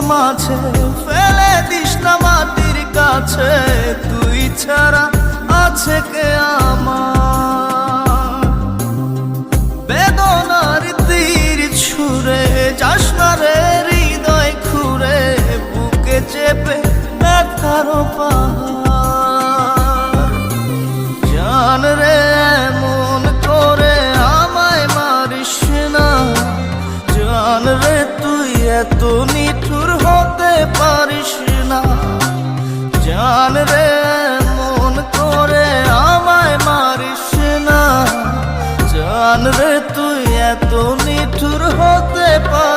মাঝে ফেলে দিস না মাটির কাছে, তুই ছাড়া আছে কে আমার? বেদনার তীর ছুঁড়ে যাস না রে হৃদয় খুঁড়ে, বুকে চেপে ব্যথার পাহাড়। জান রে এমন করে আমায় মারিস না, জান রে তুই এত নিঠুর হতে পারিস না। জান রে এমন করে আমায় মারিস না, জান রে তুই এত নিঠুর হতে পারিস